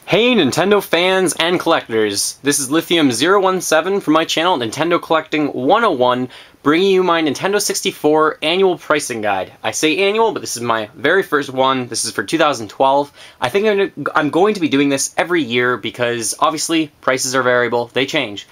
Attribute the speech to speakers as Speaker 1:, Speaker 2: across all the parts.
Speaker 1: Hey Nintendo fans and collectors, this is Lithium017 from my channel Nintendo Collecting 101, bringing you my Nintendo 64 annual pricing guide. I say annual, but this is my very first one. This is for 2012. I think I'm going to be doing this every year because obviously prices are variable, they change.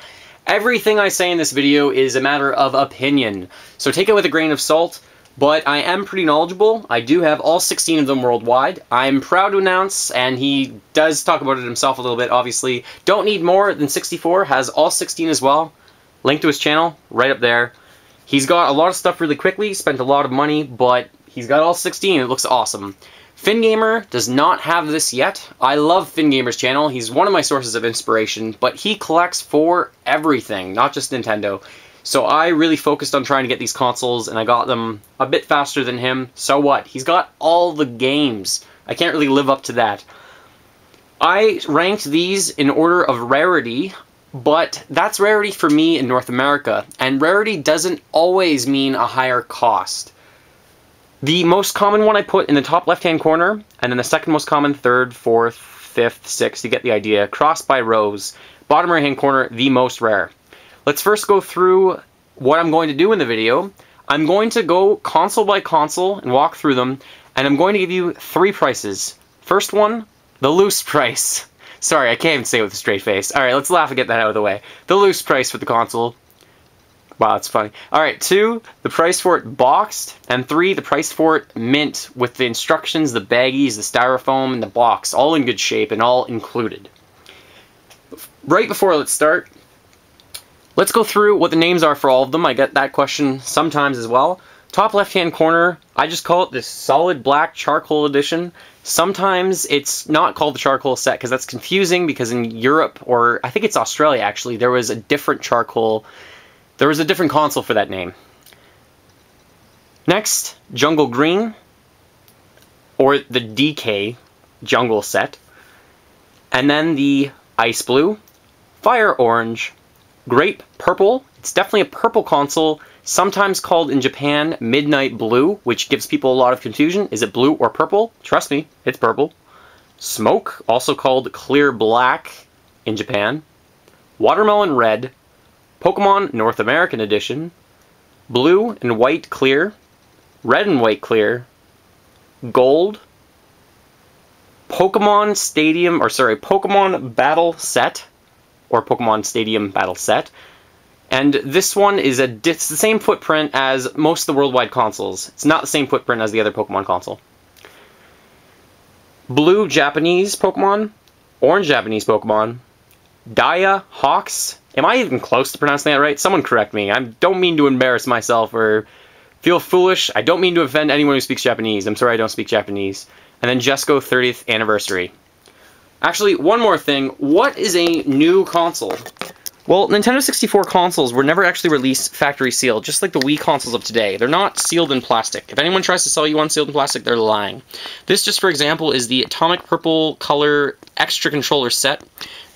Speaker 1: Everything I say in this video is a matter of opinion, so take it with a grain of salt. But I am pretty knowledgeable. I do have all 16 of them worldwide. I'm proud to announce, and he does talk about it himself a little bit, obviously, Don't Need More Than 64 has all 16 as well. Link to his channel, right up there. He's got a lot of stuff really quickly, spent a lot of money, but he's got all 16. It looks awesome. FinGamer does not have this yet. I love FinGamer's channel. He's one of my sources of inspiration, but he collects for everything, not just Nintendo. So I really focused on trying to get these consoles, and I got them a bit faster than him. So what? He's got all the games. I can't really live up to that. I ranked these in order of rarity, but that's rarity for me in North America, and rarity doesn't always mean a higher cost. The most common one I put in the top left-hand corner, and then the second most common, third, fourth, fifth, sixth, you get the idea, crossed by rows. Bottom right-hand corner, the most rare. Let's first go through what I'm going to do in the video. I'm going to go console by console and walk through them, and I'm going to give you three prices. First one, the loose price. Sorry, I can't even say it with a straight face. Alright, let's laugh and get that out of the way. The loose price for the console. Wow, that's funny. Alright, 2, the price for it boxed, and 3, the price for it mint, with the instructions, the baggies, the styrofoam, and the box, all in good shape and all included. Right before let's start, let's go through what the names are for all of them. I get that question sometimes as well. Top left-hand corner, I just call it the Solid Black Charcoal Edition. Sometimes it's not called the Charcoal set because that's confusing, because in Europe, or I think it's Australia actually, there was a different charcoal, there was a different console for that name. Next, Jungle Green, or the DK Jungle set. And then the Ice Blue, Fire Orange, Grape Purple. It's definitely a purple console, sometimes called in Japan Midnight Blue, which gives people a lot of confusion. Is it blue or purple? Trust me, it's purple. Smoke, also called Clear Black in Japan. Watermelon Red. Pokemon North American Edition. Blue and White Clear. Red and White Clear. Gold. Pokemon Pokemon Battle Set, or Pokemon Stadium Battle Set. And this one is it's the same footprint as most of the worldwide consoles. It's not the same footprint as the other Pokemon console. Blue Japanese Pokemon, Orange Japanese Pokemon, Dia Hawks. Am I even close to pronouncing that right? Someone correct me. I don't mean to embarrass myself or feel foolish. I don't mean to offend anyone who speaks Japanese. I'm sorry I don't speak Japanese. And then Jesco 30th Anniversary. Actually, one more thing. What is a new console? Well, Nintendo 64 consoles were never actually released factory sealed, just like the Wii consoles of today. They're not sealed in plastic. If anyone tries to sell you one sealed in plastic, they're lying. This, just for example, is the Atomic Purple Color Extra Controller set.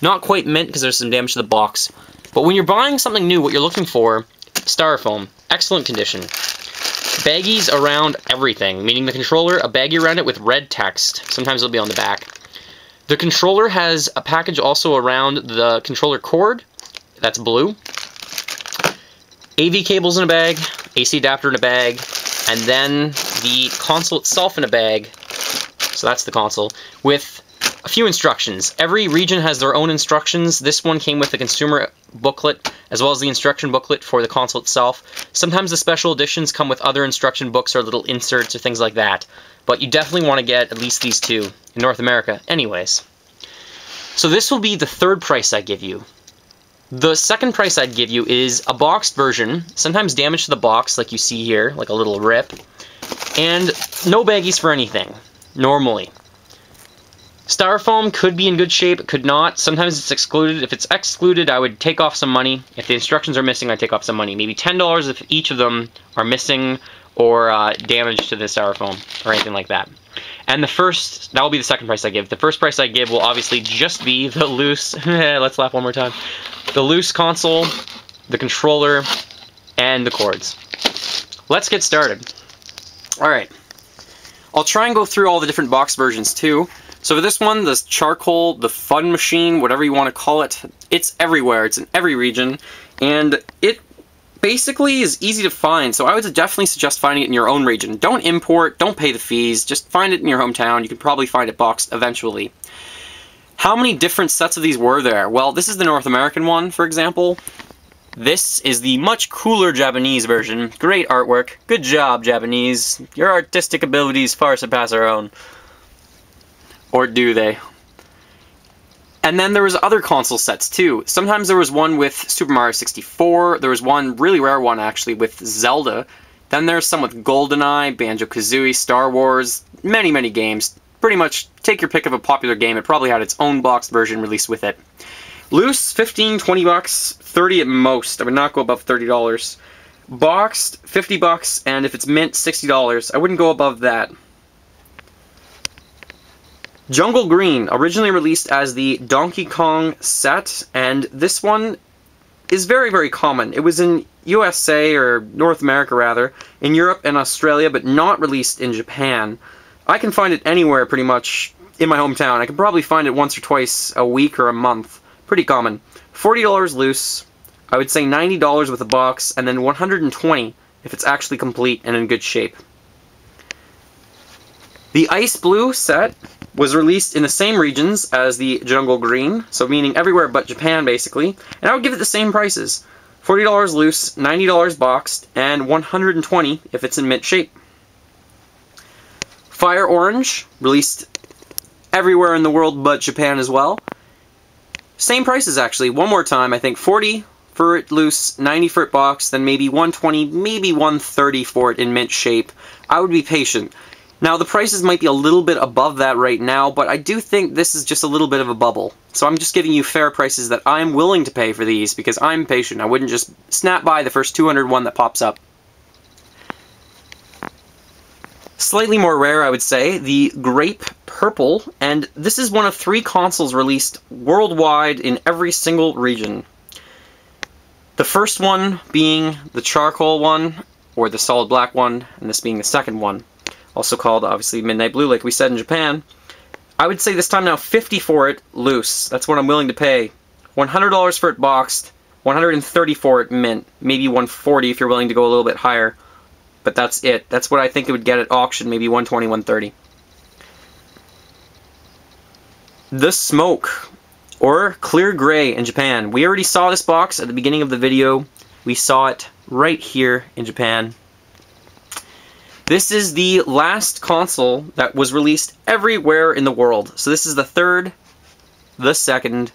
Speaker 1: Not quite mint because there's some damage to the box. But when you're buying something new, what you're looking for, styrofoam, excellent condition. Baggies around everything, meaning the controller, a baggie around it with red text. Sometimes it'll be on the back. The controller has a package also around the controller cord. That's blue. AV cables in a bag, AC adapter in a bag, and then the console itself in a bag. So that's the console, with a few instructions. Every region has their own instructions. This one came with the consumer booklet, as well as the instruction booklet for the console itself. Sometimes the special editions come with other instruction books or little inserts or things like that. But you definitely want to get at least these two in North America anyways. So this will be the third price I give you. The second price I'd give you is a boxed version, sometimes damage to the box like you see here, like a little rip, and no baggies for anything, normally. Styrofoam could be in good shape, could not. Sometimes it's excluded. If it's excluded, I would take off some money. If the instructions are missing, I'd take off some money. Maybe $10 if each of them are missing or damage to the styrofoam or anything like that. And that will be the second price I give. The first price I give will obviously just be the loose, let's laugh one more time, the loose console, the controller, and the cords. Let's get started. Alright, I'll try and go through all the different box versions too. So for this one, the charcoal, the fun machine, whatever you want to call it, it's everywhere. It's in every region, and it basically is easy to find, so I would definitely suggest finding it in your own region. Don't import, don't pay the fees, just find it in your hometown. You can probably find it boxed eventually. How many different sets of these were there? Well, this is the North American one, for example. This is the much cooler Japanese version. Great artwork. Good job, Japanese. Your artistic abilities far surpass our own. Or do they? And then there was other console sets too. Sometimes there was one with Super Mario 64. There was one, really rare one actually, with Zelda. Then there's some with GoldenEye, Banjo-Kazooie, Star Wars, many, many games. Pretty much take your pick of a popular game. It probably had its own boxed version released with it. Loose, 15, 20 bucks, 30 at most. I would not go above $30. Boxed, 50 bucks, and if it's mint, $60. I wouldn't go above that. Jungle Green, originally released as the Donkey Kong set, and this one is very, very common. It was in USA, or North America rather, in Europe and Australia, but not released in Japan. I can find it anywhere pretty much in my hometown. I can probably find it once or twice a week or a month. Pretty common. $40 loose. I would say $90 with a box, and then $120 if it's actually complete and in good shape. The Ice Blue set was released in the same regions as the Jungle Green, so meaning everywhere but Japan, basically, and I would give it the same prices. $40 loose, $90 boxed, and $120 if it's in mint shape. Fire Orange, released everywhere in the world but Japan as well. Same prices, actually. One more time, I think $40 for it loose, $90 for it boxed, then maybe $120, maybe $130 for it in mint shape. I would be patient. Now, the prices might be a little bit above that right now, but I do think this is just a little bit of a bubble. So I'm just giving you fair prices that I'm willing to pay for these, because I'm patient. I wouldn't just snap by the first 201 that pops up. Slightly more rare, I would say, the Grape Purple, and this is one of 3 consoles released worldwide in every single region. The first one being the charcoal one, or the solid black one, and this being the second one. Also called, obviously, Midnight Blue, like we said in Japan. I would say this time now $50 for it loose. That's what I'm willing to pay. $100 for it boxed, $130 for it mint, maybe $140 if you're willing to go a little bit higher. But that's it. That's what I think it would get at auction, maybe $120, $130. The Smoke, or Clear Gray in Japan. We already saw this box at the beginning of the video. We saw it right here in Japan. This is the last console that was released everywhere in the world. So this is the third, the second,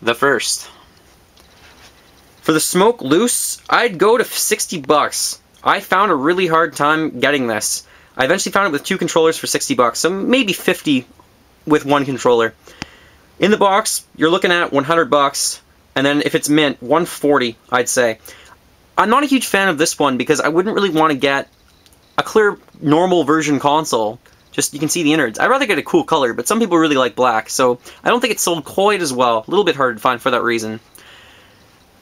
Speaker 1: the first. For the Smoke loose, I'd go to 60 bucks. I found a really hard time getting this. I eventually found it with 2 controllers for 60 bucks, so maybe 50 with 1 controller. In the box, you're looking at 100 bucks, and then if it's mint, 140, I'd say. I'm not a huge fan of this one because I wouldn't really want to get a clear, normal version console. Just, you can see the innards. I'd rather get a cool color, but some people really like black, so I don't think it's sold quite as well. A little bit hard to find for that reason.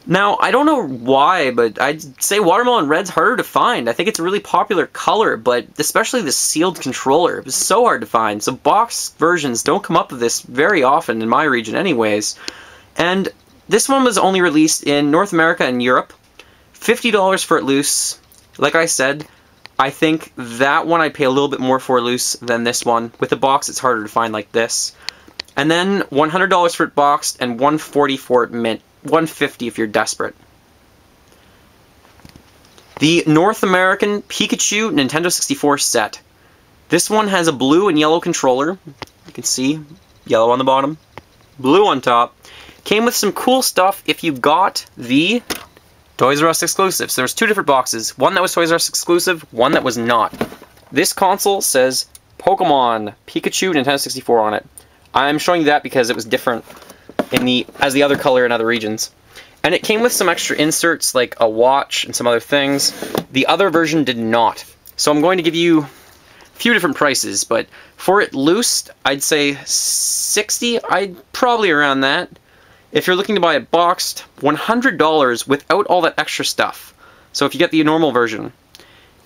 Speaker 1: Now, I don't know why, but I'd say Watermelon Red's harder to find. I think it's a really popular color, but especially the sealed controller. It was so hard to find. So box versions don't come up with this very often in my region anyways. And this one was only released in North America and Europe. $50 for it loose. Like I said, I think that one I'd pay a little bit more for loose than this one. With the box, it's harder to find like this. And then $100 for it boxed and $140 for it mint. $150 if you're desperate. The North American Pikachu Nintendo 64 set. This one has a blue and yellow controller. You can see yellow on the bottom, blue on top. Came with some cool stuff if you got the Toys R Us exclusive. So there's 2 different boxes. One that was Toys R Us exclusive, one that was not. This console says Pokemon Pikachu Nintendo 64 on it. I'm showing you that because it was different as the other color in other regions. And it came with some extra inserts like a watch and some other things. The other version did not. So I'm going to give you a few different prices, but for it loose, I'd say 60. I'd probably around that. If you're looking to buy it boxed, $100 without all that extra stuff. So if you get the normal version,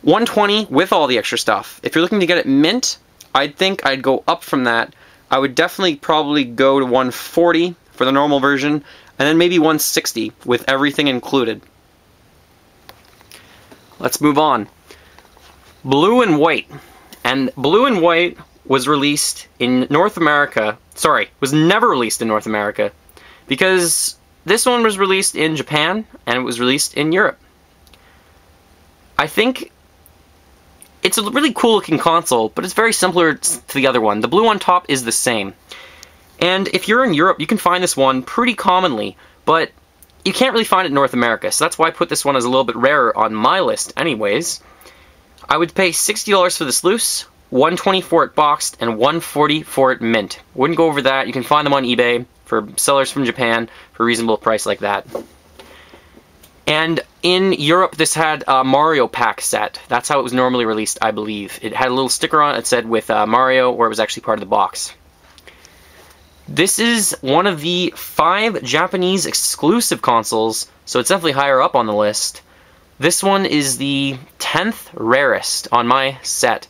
Speaker 1: $120 with all the extra stuff. If you're looking to get it mint, I'd think I'd go up from that. I would definitely probably go to 140 for the normal version, and then maybe 160 with everything included. Let's move on. Blue and White. And Blue and White was released in North America. Sorry, was never released in North America, because this one was released in Japan and it was released in Europe. I think it's a really cool looking console, but it's very similar to the other one. The blue on top is the same. And if you're in Europe, you can find this one pretty commonly, but you can't really find it in North America, so that's why I put this one as a little bit rarer on my list anyways. I would pay $60 for this loose, $120 for it boxed, and $140 for it mint. Wouldn't go over that. You can find them on eBay for sellers from Japan for a reasonable price like that. And in Europe, this had a Mario pack set. That's how it was normally released, I believe. It had a little sticker on it that said with Mario, where it was actually part of the box. This is one of the 5 Japanese exclusive consoles, so it's definitely higher up on the list. This one is the 10th rarest on my set.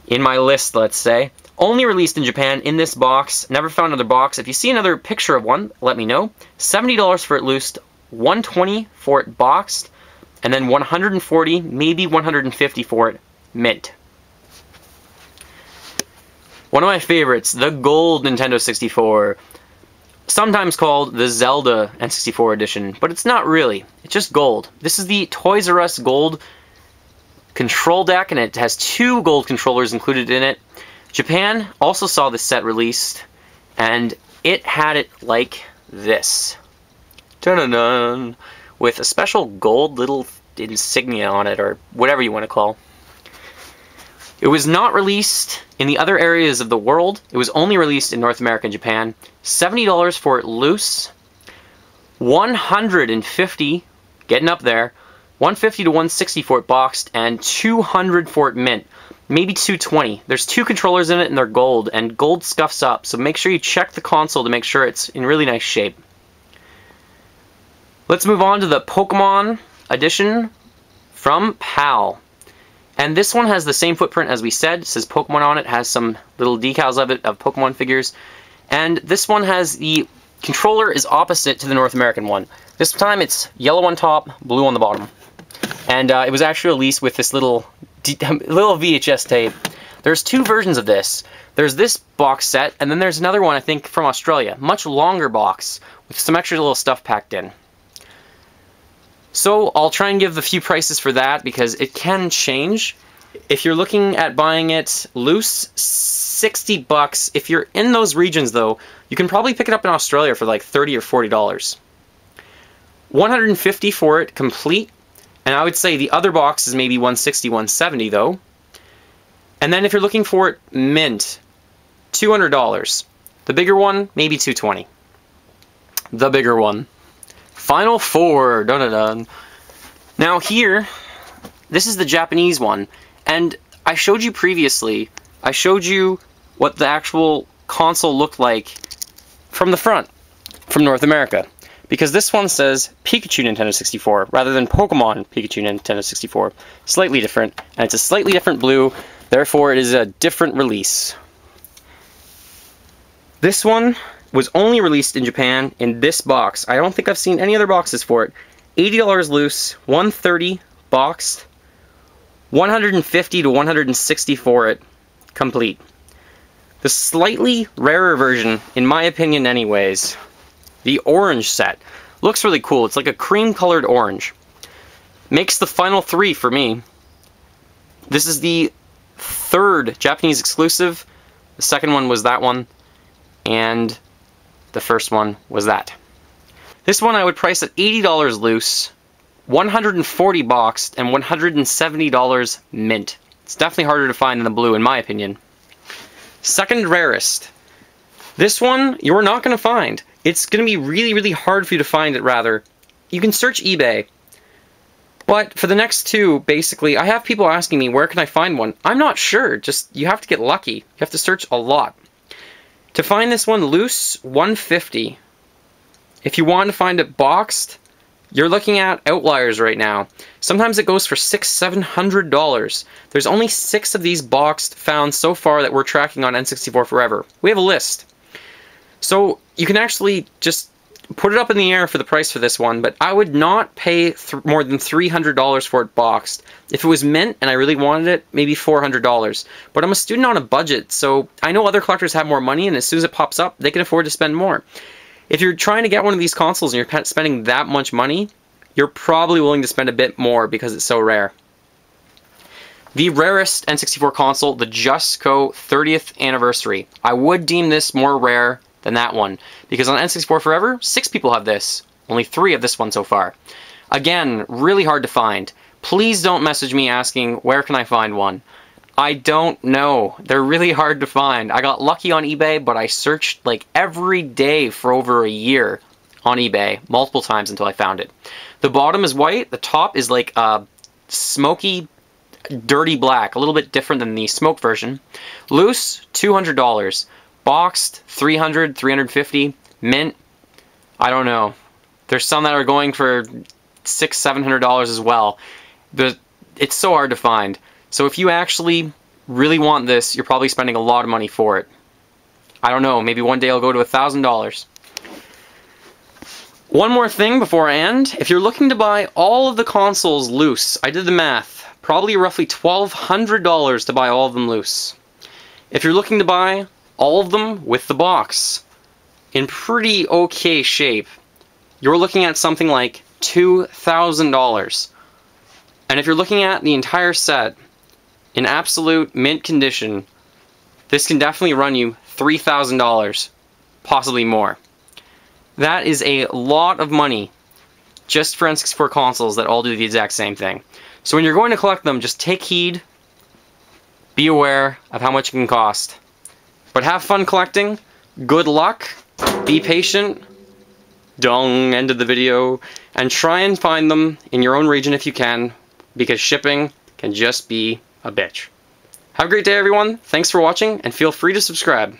Speaker 1: In my list, let's say. Only released in Japan in this box. Never found another box. If you see another picture of one, let me know. $70 for it loosed, $120 for it boxed, and then $140, maybe $150 for it mint. One of my favorites, the gold Nintendo 64. Sometimes called the Zelda N64 edition, but it's not really. It's just gold. This is the Toys R Us gold control deck, and it has 2 gold controllers included in it. Japan also saw this set released, and it had it like this. Dun-dun-dun! With a special gold little insignia on it, or whatever you want to call. It was not released in the other areas of the world. It was only released in North America and Japan. $70 for it loose. $150, getting up there. $150 to $160 for it boxed, and $200 for it mint. Maybe $220. There's 2 controllers in it, and they're gold, and gold scuffs up, so make sure you check the console to make sure it's in really nice shape. Let's move on to the Pokemon edition from PAL. And this one has the same footprint as we said. It says Pokemon on it, has some little decals of it, of Pokemon figures. And this one has the controller is opposite to the North American one. This time it's yellow on top, blue on the bottom. And it was actually released with this little VHS tape. There's 2 versions of this. There's this box set, and then there's another one, I think, from Australia. Much longer box, with some extra little stuff packed in. So I'll try and give a few prices for that, because it can change. If you're looking at buying it loose, $60. If you're in those regions, though, you can probably pick it up in Australia for like $30 or $40. $150 for it complete, and I would say the other box is maybe $160, $170 though. And then if you're looking for it mint, $200. The bigger one, maybe $220. The bigger one. Final 4. Dun dun dun. Now here, this is the Japanese one, and I showed you previously. I showed you what the actual console looked like from the front, from North America, because this one says Pikachu Nintendo 64 rather than Pokemon Pikachu Nintendo 64. Slightly different, and it's a slightly different blue. Therefore, it is a different release. This one was only released in Japan in this box. I don't think I've seen any other boxes for it. $80 loose, $130 boxed, $150 to $160 for it complete. The slightly rarer version, in my opinion anyways, the orange set, looks really cool. It's like a cream colored orange. Makes the final 3 for me. This is the 3rd Japanese exclusive. The second one was that one, and the first one was that. This one I would price at $80 loose, $140 boxed, and $170 mint. It's definitely harder to find than the blue, in my opinion. Second rarest. This one you're not going to find. It's going to be really, really hard for you to find it, rather. You can search eBay. But for the next 2, basically, I have people asking me, where can I find one? I'm not sure. Just, you have to get lucky. You have to search a lot. To find this one loose, $150. If you want to find it boxed, You're looking at Outliers right now. Sometimes it goes for $600–$700. There's only 6 of these boxed found so far that we're tracking on N64 Forever. We have a list. So you can actually just put it up in the air for the price for this one, but I would not pay more than $300 for it boxed. If it was mint and I really wanted it, maybe $400. But I'm a student on a budget, so I know other collectors have more money, and as soon as it pops up, they can afford to spend more. If you're trying to get one of these consoles and you're spending that much money, you're probably willing to spend a bit more because it's so rare. The rarest N64 console, the Justco 30th Anniversary. I would deem this more rare than that one, because on N64 Forever, 6 people have this. Only 3 have this one so far. Again, really hard to find. Please don't message me asking, where can I find one? I don't know. They're really hard to find. I got lucky on eBay, but I searched like every day for over a year on eBay, multiple times until I found it. The bottom is white, the top is like a smoky, dirty black, a little bit different than the smoke version. Loose, $200. Boxed, $300, $350. Mint, I don't know. There's some that are going for $600, $700 as well. It's so hard to find. So if you actually really want this, you're probably spending a lot of money for it. I don't know, maybe one day I'll go to $1,000. One more thing before I end. If you're looking to buy all of the consoles loose, I did the math, probably roughly $1,200 to buy all of them loose. If you're looking to buy all of them with the box in pretty okay shape, you're looking at something like $2,000. And if you're looking at the entire set in absolute mint condition, this can definitely run you $3,000, possibly more. That is a lot of money just for N64 consoles that all do the exact same thing. So when you're going to collect them, just take heed, be aware of how much it can cost. But have fun collecting, good luck, be patient, dong, end of the video, and try and find them in your own region if you can, because shipping can just be a bitch. Have a great day, everyone. Thanks for watching, and feel free to subscribe.